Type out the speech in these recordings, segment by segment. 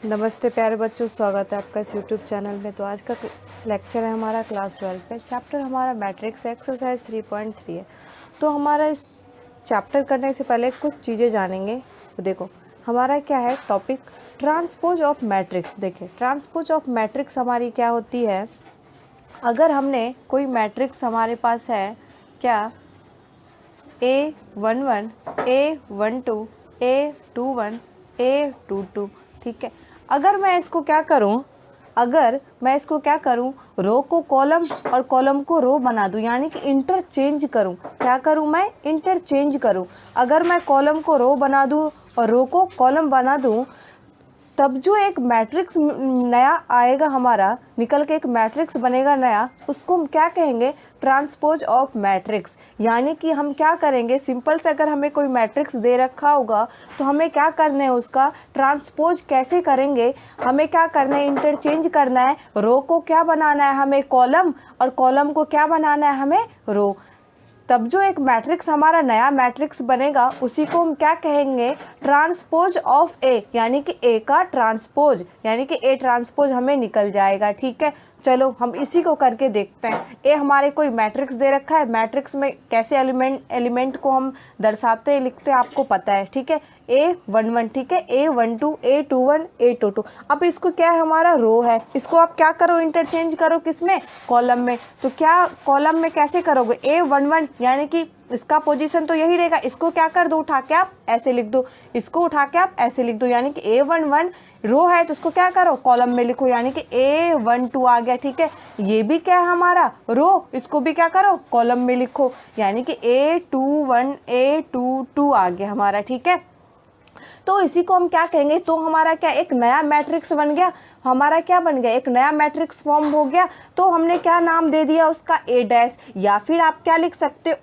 नमस्ते प्यारे बच्चों, स्वागत है आपका इस यूट्यूब चैनल में। तो आज का लेक्चर है हमारा क्लास 12 पे। चैप्टर हमारा मैट्रिक्स एक्सरसाइज 3.3 है। तो हमारा इस चैप्टर करने से पहले कुछ चीज़ें जानेंगे। तो देखो हमारा क्या है टॉपिक, ट्रांसपोज ऑफ मैट्रिक्स। देखिए ट्रांसपोज ऑफ मैट्रिक्स हमारी क्या होती है। अगर हमने कोई मैट्रिक्स हमारे पास है क्या, A11, A12, A21, A22, ठीक है। अगर मैं इसको क्या करूं, रो को कॉलम और कॉलम को रो बना दूं, यानी कि इंटरचेंज करूं। क्या करूं मैं? इंटरचेंज करूं। अगर मैं कॉलम को रो बना दूं और रो को कॉलम बना दूं, तब जो एक मैट्रिक्स नया आएगा हमारा, निकल के एक मैट्रिक्स बनेगा नया, उसको हम क्या कहेंगे? Transpose of matrix. यानी कि हम क्या करेंगे, सिंपल से अगर हमें कोई मैट्रिक्स दे रखा होगा तो हमें क्या करना है, उसका ट्रांसपोज कैसे करेंगे, हमें क्या करना है, इंटरचेंज करना है। रो को क्या बनाना है हमें? कॉलम, और कॉलम को क्या बनाना है हमें? रो। तब जो एक मैट्रिक्स हमारा नया मैट्रिक्स बनेगा उसी को हम क्या कहेंगे? ट्रांसपोज ऑफ ए, यानी कि ए का ट्रांसपोज, यानी कि ए ट्रांसपोज हमें निकल जाएगा। ठीक है, चलो हम इसी को करके देखते हैं। ए हमारे कोई मैट्रिक्स दे रखा है, मैट्रिक्स में कैसे एलिमेंट को हम दर्शाते हैं, लिखते हैं, आपको पता है। ठीक है, A11, ठीक है, A12, A21, A22। अब इसको क्या है, हमारा रो है, इसको आप क्या करो, इंटरचेंज करो, किसमें? कॉलम में। तो क्या कॉलम में कैसे करोगे? A11 यानी कि इसका पोजीशन तो यही रहेगा, इसको क्या कर दो, उठा के आप ऐसे लिख दो, इसको उठा के आप ऐसे लिख दो, यानी कि A11 रो है तो उसको क्या करो, कॉलम में लिखो, यानी कि A12 आ गया। ठीक है, ये भी क्या है हमारा रो, इसको भी क्या करो, कॉलम में लिखो, यानी कि A21, A22 आ गया हमारा। ठीक है, तो इसी को हम क्या कहेंगे, तो हमारा क्या एक नया मैट्रिक्स बन गया, हमारा क्या बन गया, एक नया मैट्रिक्स फॉर्म हो गया। तो हमने क्या नाम दे दिया उसका? A डैश, या फिर आप क्या लिख सकते हो,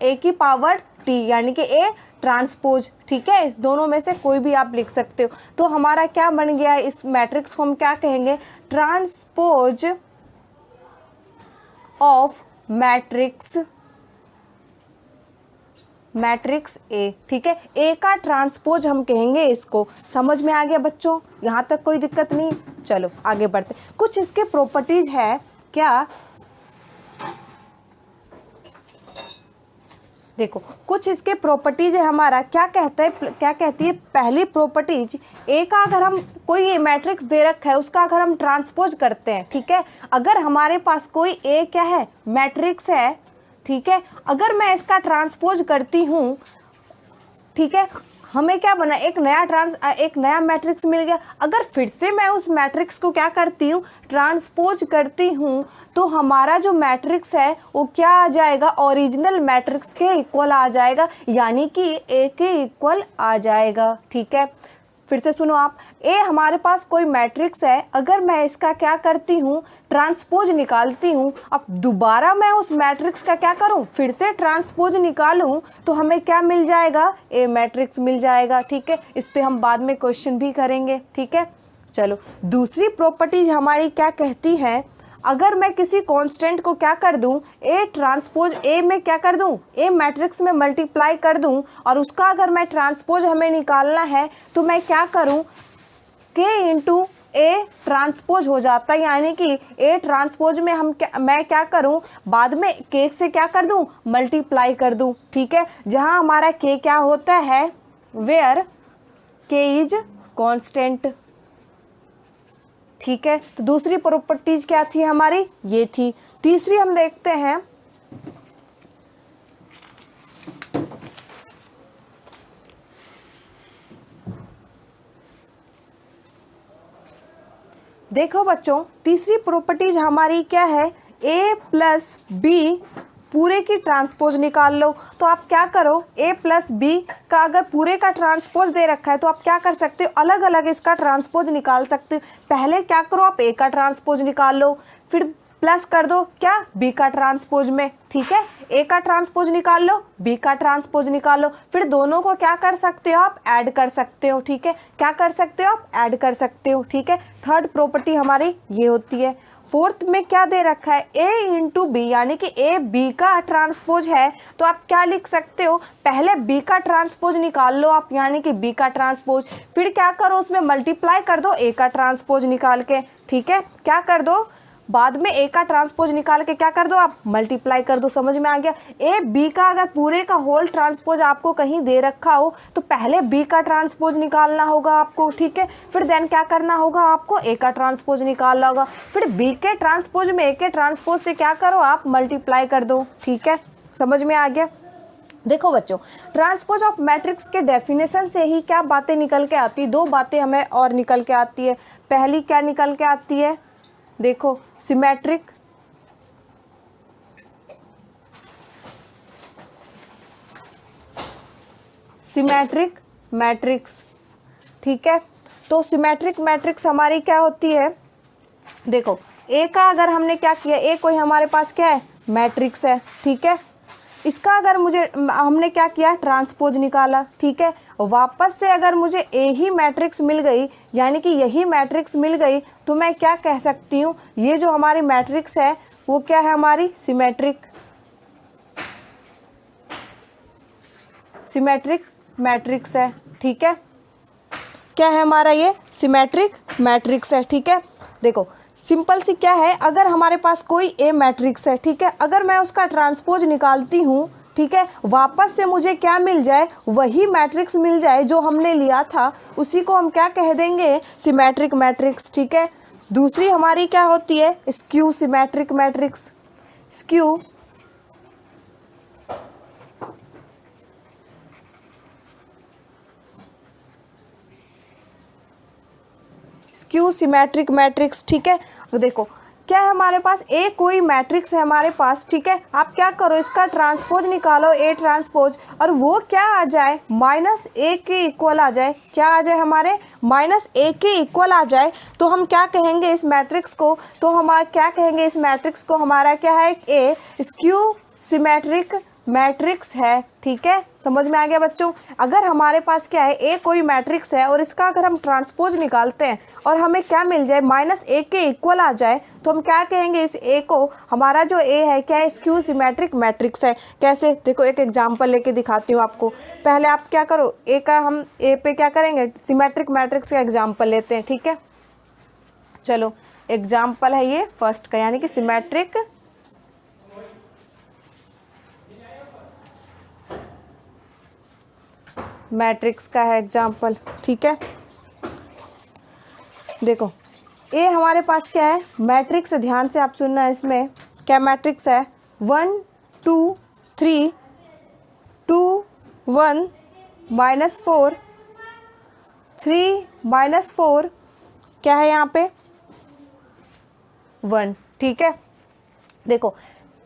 ए की पावर टी, यानी कि ए ट्रांसपोज। ठीक है, इस दोनों में से कोई भी आप लिख सकते हो। तो हमारा क्या बन गया, इस मैट्रिक्स को हम क्या कहेंगे? Transpose of matrix A. ठीक है, ए का ट्रांसपोज हम कहेंगे इसको। समझ में आ गया बच्चों? यहाँ तक कोई दिक्कत नहीं? चलो आगे बढ़ते। कुछ इसके प्रॉपर्टीज है क्या, देखो कुछ इसके प्रॉपर्टीज है हमारा। क्या कहती है पहली प्रॉपर्टीज, ए का अगर हम कोई मैट्रिक्स दे रखा है उसका अगर हम ट्रांसपोज करते हैं, ठीक है, अगर हमारे पास कोई ए क्या है, मैट्रिक्स है, ठीक है, अगर मैं इसका ट्रांसपोज करती हूँ, ठीक है, हमें क्या बना, एक नया मैट्रिक्स मिल गया। अगर फिर से मैं उस मैट्रिक्स को क्या करती हूँ, ट्रांसपोज करती हूँ, तो हमारा जो मैट्रिक्स है वो क्या आ जाएगा, ओरिजिनल मैट्रिक्स के इक्वल आ जाएगा, यानी कि ए के इक्वल आ जाएगा। ठीक है, फिर से सुनो आप, ए हमारे पास कोई मैट्रिक्स है, अगर मैं इसका क्या करती हूँ, ट्रांसपोज निकालती हूँ, अब दोबारा मैं उस मैट्रिक्स का क्या करूँ, फिर से ट्रांसपोज निकालूँ, तो हमें क्या मिल जाएगा, ए मैट्रिक्स मिल जाएगा। ठीक है, इस पे हम बाद में क्वेश्चन भी करेंगे। ठीक है, चलो दूसरी प्रॉपर्टीज हमारी क्या कहती है, अगर मैं किसी कांस्टेंट को क्या कर दूं, ए ट्रांसपोज ए में क्या कर दूं, ए मैट्रिक्स में मल्टीप्लाई कर दूं, और उसका अगर मैं ट्रांसपोज हमें निकालना है तो मैं क्या करूं, के इंटू ए ट्रांसपोज हो जाता है, यानी कि ए ट्रांसपोज में मैं क्या करूं, बाद में के से क्या कर दूं, मल्टीप्लाई कर दूं। ठीक है, जहां हमारा के क्या होता है, वेयर के इज कांस्टेंट। ठीक है, तो दूसरी प्रॉपर्टीज क्या थी हमारी, ये थी। तीसरी हम देखते हैं, देखो बच्चों तीसरी प्रॉपर्टीज हमारी क्या है, a प्लस बी पूरे की ट्रांसपोज निकाल लो। तो आप क्या करो, a प्लस बी का अगर पूरे का ट्रांसपोज दे रखा है तो आप क्या कर सकते हो, अलग अलग इसका ट्रांसपोज निकाल सकते हो। पहले क्या करो, आप a का ट्रांसपोज निकाल लो, फिर प्लस कर दो क्या, b का ट्रांसपोज में। ठीक है, a का ट्रांसपोज निकाल लो, b का ट्रांसपोज निकाल लो, फिर दोनों को क्या कर सकते हो, आप ऐड कर सकते हो। ठीक है, क्या कर सकते हो, आप ऐड कर सकते हो। ठीक है, थर्ड प्रॉपर्टी हमारी ये होती है। फोर्थ में क्या दे रखा है, ए इंटू बी, यानी कि ए बी का ट्रांसपोज है। तो आप क्या लिख सकते हो, पहले बी का ट्रांसपोज निकाल लो आप, यानी कि बी का ट्रांसपोज, फिर क्या करो उसमें मल्टीप्लाई कर दो ए का ट्रांसपोज निकाल के, ठीक है। क्या कर दो, बाद में ए का ट्रांसपोज निकाल के क्या कर दो आप, मल्टीप्लाई कर दो। समझ में आ गया। ए बी का अगर पूरे का होल ट्रांसपोज आपको कहीं दे रखा हो तो पहले बी का ट्रांसपोज निकालना होगा आपको, ठीक है। फिर देन क्या करना होगा आपको, ए का ट्रांसपोज निकालना होगा, फिर बी के ट्रांसपोज में ए के ट्रांसपोज से क्या करो आप, मल्टीप्लाई कर दो, ठीक है। समझ में आ गया। देखो बच्चों, ट्रांसपोज ऑफ मैट्रिक्स के डेफिनेशन से ही क्या बातें निकल के आती, दो बातें हमें और निकल के आती है। पहली क्या निकल के आती है, देखो सिमेट्रिक, सिमेट्रिक मैट्रिक्स, ठीक है। तो सिमेट्रिक मैट्रिक्स हमारी क्या होती है, देखो ए का अगर हमने क्या किया, ए कोई हमारे पास क्या है, मैट्रिक्स है, ठीक है। इसका अगर हमने क्या किया, ट्रांसपोज निकाला, ठीक है। वापस से अगर मुझे ए ही मैट्रिक्स मिल गई, यानी कि यही मैट्रिक्स मिल गई, तो मैं क्या कह सकती हूँ, ये जो हमारी मैट्रिक्स है वो क्या है, हमारी सिमेट्रिक, सिमेट्रिक मैट्रिक्स है, ठीक है। क्या है हमारा, ये सिमेट्रिक मैट्रिक्स है, ठीक है। देखो सिंपल सी क्या है, अगर हमारे पास कोई ए मैट्रिक्स है, ठीक है, अगर मैं उसका ट्रांसपोज निकालती हूँ, ठीक है, वापस से मुझे क्या मिल जाए, वही मैट्रिक्स मिल जाए जो हमने लिया था, उसी को हम क्या कह देंगे, सिमेट्रिक मैट्रिक्स, ठीक है। दूसरी हमारी क्या होती है, skew symmetric matrix, skew skew symmetric matrix, ठीक है। तो देखो क्या है हमारे पास, ए कोई मैट्रिक्स है हमारे पास, ठीक है। आप क्या करो, इसका ट्रांसपोज निकालो, ए ट्रांसपोज, और वो क्या आ जाए, माइनस ए के इक्वल आ जाए। क्या आ जाए हमारे, माइनस ए के इक्वल आ जाए, तो हम क्या कहेंगे इस मैट्रिक्स को, तो हम क्या कहेंगे इस मैट्रिक्स को, हमारा क्या है, ए स्क्यू सिमेट्रिक मैट्रिक्स है, ठीक है। समझ में आ गया बच्चों। अगर हमारे पास क्या है, ए कोई मैट्रिक्स है और इसका अगर हम ट्रांसपोज निकालते हैं और हमें क्या मिल जाए, माइनस ए के इक्वल आ जाए, तो हम क्या कहेंगे इस ए को, हमारा जो ए है क्या है, स्क्यू सिमेट्रिक मैट्रिक्स है। कैसे, देखो एक एग्जांपल लेके दिखाती हूँ आपको। पहले आप क्या करो, ए का हम ए पे क्या करेंगे, सिमेट्रिक मैट्रिक्स का एग्जाम्पल लेते हैं, ठीक है। चलो एग्जाम्पल है ये फर्स्ट का, यानी कि सिमेट्रिक मैट्रिक्स का है एग्जाम्पल, ठीक है। देखो ए हमारे पास क्या है, मैट्रिक्स, ध्यान से आप सुनना, इसमें क्या मैट्रिक्स है, 1 2 3 2 1 -4 3 -4 क्या है यहाँ पे, 1, ठीक है। देखो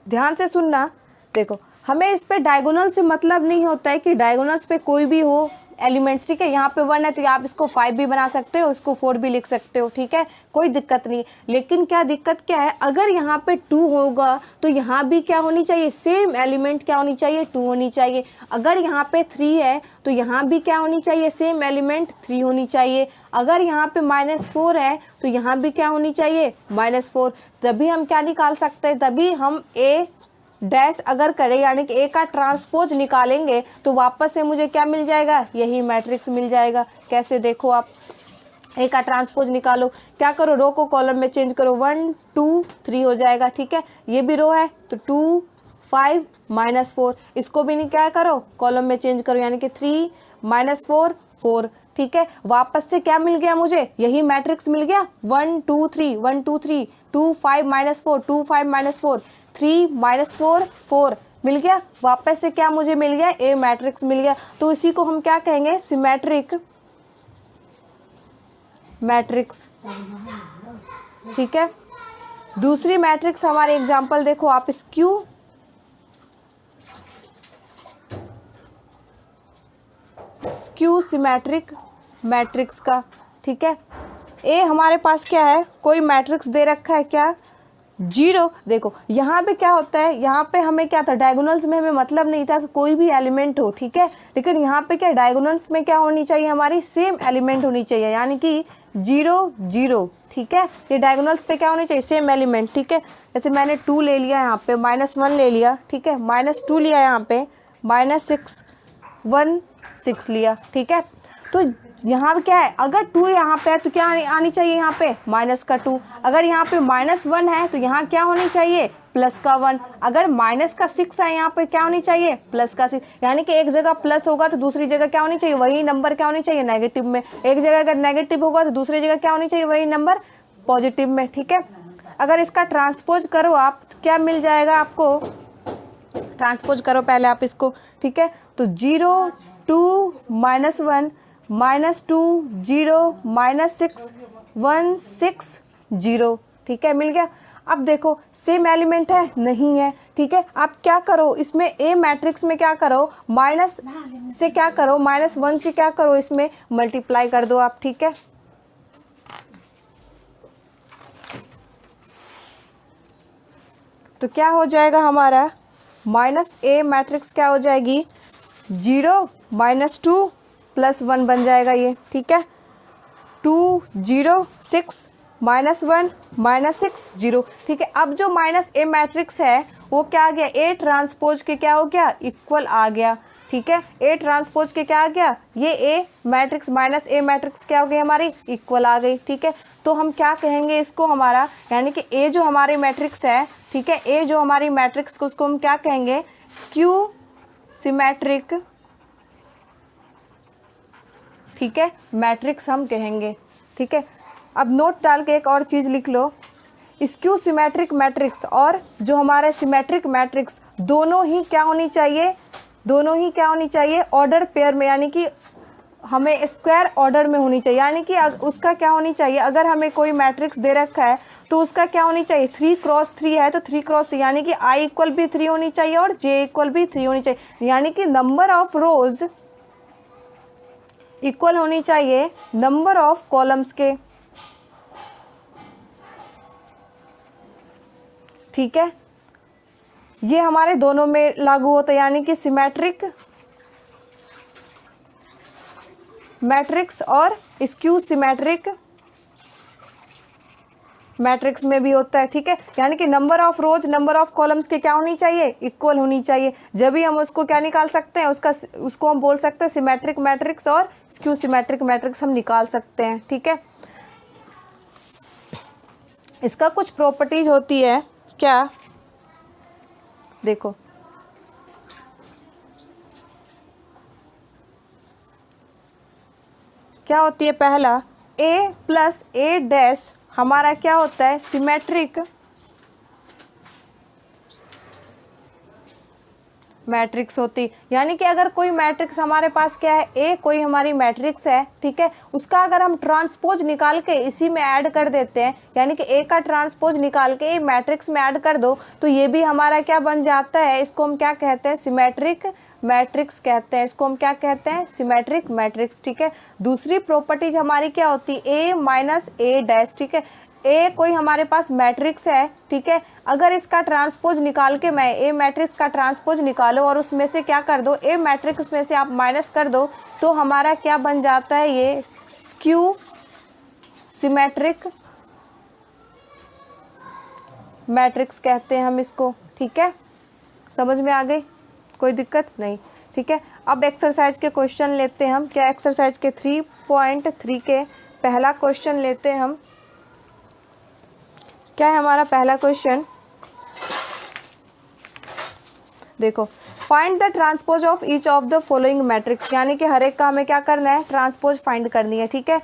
ध्यान से सुनना, देखो हमें इस पे डायगोनल से मतलब नहीं होता है कि डायगोनल्स पे कोई भी हो एलिमेंट्स, ठीक है। यहाँ पे 1 है तो आप इसको 5 भी बना सकते हो, इसको 4 भी लिख सकते हो, ठीक है, कोई दिक्कत नहीं। लेकिन क्या दिक्कत क्या है, अगर यहाँ पे 2 होगा तो यहाँ भी क्या होनी चाहिए, सेम एलिमेंट क्या होनी चाहिए, 2 होनी चाहिए। अगर यहाँ पे 3 है तो यहाँ भी क्या होनी चाहिए, सेम एलिमेंट 3 होनी चाहिए। अगर यहाँ पे -4 है तो यहाँ भी क्या होनी चाहिए, -4। तभी हम क्या निकाल सकते हैं, तभी हम ए डैश अगर करें, यानी कि ए का ट्रांसपोज निकालेंगे, तो वापस से मुझे क्या मिल जाएगा, यही मैट्रिक्स मिल जाएगा। कैसे, देखो आप ए का ट्रांसपोज निकालो, क्या करो, रो को कॉलम में चेंज करो, 1 2 3 हो जाएगा, ठीक है। ये भी रो है तो 2 5 -4, इसको भी नहीं क्या करो, कॉलम में चेंज करो, यानी कि 3 -4 4, ठीक है। वापस से क्या मिल गया मुझे, यही मैट्रिक्स मिल गया, 1 2 3 1 2 3 2 5 -4 2 5 -4 3 -4 4 मिल गया। वापस से क्या मुझे मिल गया, ए मैट्रिक्स मिल गया। तो इसी को हम क्या कहेंगे, सिमेट्रिक मैट्रिक्स, ठीक है। दूसरी मैट्रिक्स हमारे एग्जांपल देखो आप, स्क्यू सिमेट्रिक मैट्रिक्स का, ठीक है। ए हमारे पास क्या है, कोई मैट्रिक्स दे रखा है क्या, जीरो। देखो यहाँ पे क्या होता है, यहाँ पे हमें क्या था, डायगोनल्स में हमें मतलब नहीं था कि कोई भी एलिमेंट हो, ठीक है, लेकिन यहाँ पे क्या डायगोनल्स में क्या होनी चाहिए, हमारी सेम एलिमेंट होनी चाहिए, यानी कि 0 0, ठीक है। ये डायगोनल्स पे क्या होनी चाहिए, सेम एलिमेंट, ठीक है। जैसे मैंने 2 ले लिया यहाँ पे, -1 ले लिया, ठीक है, -2 लिया यहाँ पे, -6 1 6 लिया, ठीक है। तो यहाँ पे क्या है, अगर 2 यहाँ पे है तो क्या आनी चाहिए यहाँ पे, माइनस का 2। अगर यहाँ पे -1 है तो यहाँ क्या होनी चाहिए, प्लस का 1। अगर माइनस का 6 है यहाँ पे क्या होनी चाहिए, प्लस का 6। यानी कि एक जगह प्लस होगा तो दूसरी जगह क्या होनी चाहिए, वही नंबर क्या होनी चाहिए, नेगेटिव में। एक जगह अगर नेगेटिव होगा तो दूसरी जगह क्या होनी चाहिए, वही नंबर पॉजिटिव में, ठीक है। अगर इसका ट्रांसपोज करो आप तो क्या मिल जाएगा आपको, ट्रांसपोज करो पहले आप इसको, ठीक है। तो 0 2 -1 -2 0 -6 1 6 0, ठीक है, मिल गया। अब देखो सेम एलिमेंट है, नहीं है, ठीक है। आप क्या करो इसमें, ए मैट्रिक्स में क्या करो, माइनस से क्या करो, -1 से क्या करो, इसमें मल्टीप्लाई कर दो आप, ठीक है। तो क्या हो जाएगा हमारा, -a मैट्रिक्स क्या हो जाएगी, 0 -2 +1 बन जाएगा ये, ठीक है। 2 0 6 -1 -6 0, ठीक है। अब जो -a मैट्रिक्स है वो क्या आ गया, A ट्रांसपोज के क्या हो गया, इक्वल आ गया, ठीक है। A ट्रांसपोज के क्या आ गया, ये A मैट्रिक्स -a मैट्रिक्स क्या हो गई हमारी, इक्वल आ गई, ठीक है। तो हम क्या कहेंगे इसको, हमारा यानी कि A जो हमारी मैट्रिक्स है, ठीक है, A जो हमारी मैट्रिक्स को उसको हम क्या कहेंगे, स्क्यू सिमेट्रिक, ठीक है, मैट्रिक्स हम कहेंगे, ठीक है। अब नोट डाल के एक और चीज़ लिख लो, स्क्यू सिमेट्रिक मैट्रिक्स और जो हमारे सिमेट्रिक मैट्रिक्स दोनों ही क्या होनी चाहिए, दोनों ही क्या होनी चाहिए, ऑर्डर पेयर में, यानी कि हमें स्क्वायर ऑर्डर में होनी चाहिए। यानी कि उसका क्या होनी चाहिए, अगर हमें कोई मैट्रिक्स दे रखा है तो उसका क्या होनी चाहिए, 3 क्रॉस 3 है तो 3 क्रॉस 3, यानी कि i इक्वल भी 3 होनी चाहिए और j इक्वल भी 3 होनी चाहिए, यानी कि नंबर ऑफ रोज इक्वल होनी चाहिए नंबर ऑफ कॉलम्स के, ठीक है। ये हमारे दोनों में लागू होता है, यानी कि सिमेट्रिक मैट्रिक्स और स्क्यू सिमेट्रिक मैट्रिक्स में भी होता है, ठीक है। यानी कि number of rose number of columns के क्या होनी चाहिए, इक्वल होनी चाहिए, जब भी हम उसको क्या निकाल सकते हैं, उसको हम बोल सकते हैं सिमेट्रिक मैट्रिक्स और स्क्यू सिमेट्रिक मैट्रिक्स हम निकाल सकते हैं, ठीक है। इसका कुछ प्रॉपर्टीज होती है क्या, देखो क्या होती है, पहला a + a' हमारा क्या होता है, सिमेट्रिक मैट्रिक्स होती, यानी कि अगर कोई मैट्रिक्स हमारे पास क्या है, ए कोई हमारी मैट्रिक्स है, ठीक है, उसका अगर हम ट्रांसपोज निकाल के इसी में ऐड कर देते हैं, यानी कि ए का ट्रांसपोज निकाल के ए मैट्रिक्स में ऐड कर दो तो ये भी हमारा क्या बन जाता है, इसको हम क्या कहते हैं, सिमेट्रिक मैट्रिक्स कहते हैं, इसको हम क्या कहते हैं, सिमेट्रिक मैट्रिक्स, ठीक है। दूसरी प्रॉपर्टीज हमारी क्या होती है, a - a', ठीक है। ए कोई हमारे पास मैट्रिक्स है, ठीक है, अगर इसका ट्रांसपोज निकाल के मैं ए मैट्रिक्स का ट्रांसपोज निकालो और उसमें से क्या कर दो, ए मैट्रिक्स में से आप माइनस कर दो तो हमारा क्या बन जाता है, ये स्क्यू सिमेट्रिक मैट्रिक्स कहते हैं हम इसको, ठीक है। समझ में आ गई, कोई दिक्कत नहीं, ठीक है। अब एक्सरसाइज के क्वेश्चन लेते हैं हम, क्या एक्सरसाइज के 3.3 के पहला क्वेश्चन लेते हैं हम। क्या है हमारा पहला क्वेश्चन, देखो, find the transpose of each of the following matrix, यानी कि हर एक का हमें क्या करना है, ट्रांसपोज फाइंड करनी है, ठीक है।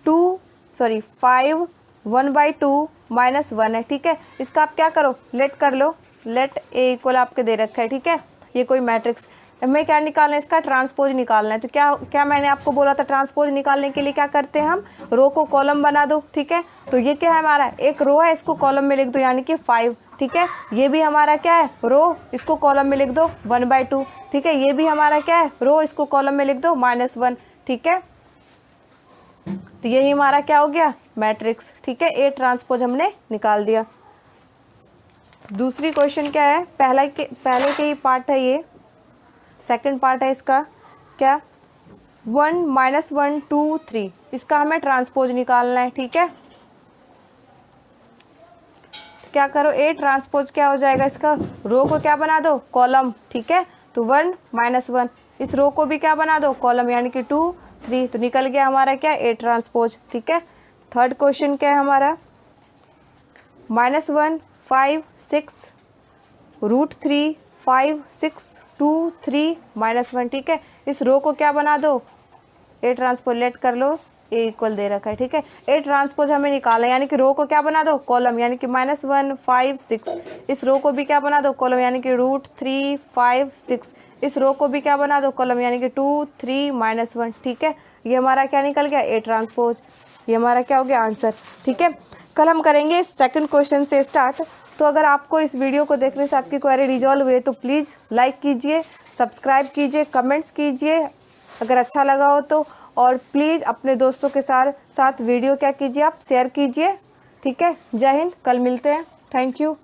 5 1/2 -1 है, ठीक है। इसका आप क्या करो, लेट कर लो, लेट ए इक्वल आपके दे रखा है, ठीक है। ये कोई मैट्रिक्स, हमें क्या निकालना है, इसका ट्रांसपोज निकालना है। तो क्या मैंने आपको बोला था, ट्रांसपोज निकालने के लिए क्या करते हैं हम, रो को कॉलम बना दो, ठीक है। तो ये क्या है हमारा, एक रो है, इसको कॉलम में लिख दो, यानी कि 5, ठीक है। ये भी हमारा क्या है, रो, इसको कॉलम में लिख दो 1/2, ठीक है। ये भी हमारा क्या है, रो, इसको कॉलम में लिख दो -1, ठीक है। तो यही हमारा क्या हो गया, मैट्रिक्स, ठीक है। ए ट्रांसपोज हमने निकाल दिया। दूसरी क्वेश्चन क्या है, पहले के ही पार्ट है ये, सेकंड पार्ट है इसका। क्या 1 -1 2 3, इसका हमें ट्रांसपोज निकालना है। ठीक है, तो क्या करो, ए ट्रांसपोज क्या हो जाएगा इसका, रो को क्या बना दो, कॉलम। ठीक है, तो 1 -1, इस रो को भी क्या बना दो, कॉलम, यानी कि 2 3, तो निकल गया हमारा क्या, ए ट्रांसपोज। ठीक है, थर्ड क्वेश्चन क्या है हमारा, -1 5 6 √3 5 6 2 3 -1। ठीक है, इस रो को क्या बना दो, ए ट्रांसपोज, लेट कर लो, ए इक्वल दे रखा है। ठीक है, ए ट्रांसपोज हमें निकालना है, यानी कि रो को क्या बना दो, कॉलम, यानी कि -1 5 6, इस रो को भी क्या बना दो, कॉलम, यानी कि √3 5 6, इस रो को भी क्या बना दो, कॉलम, यानी कि 2 3 -1। ठीक है, ये हमारा क्या निकल गया, ए ट्रांसपोज। ये हमारा क्या हो गया, आंसर। ठीक है, कल हम करेंगे सेकंड क्वेश्चन से स्टार्ट। तो अगर आपको इस वीडियो को देखने से आपकी क्वेरी रिजॉल्व हुई तो प्लीज़ लाइक कीजिए, सब्सक्राइब कीजिए, कमेंट्स कीजिए अगर अच्छा लगा हो तो, और प्लीज़ अपने दोस्तों के साथ वीडियो क्या कीजिए, आप शेयर कीजिए। ठीक है, जय हिंद, कल मिलते हैं, थैंक यू।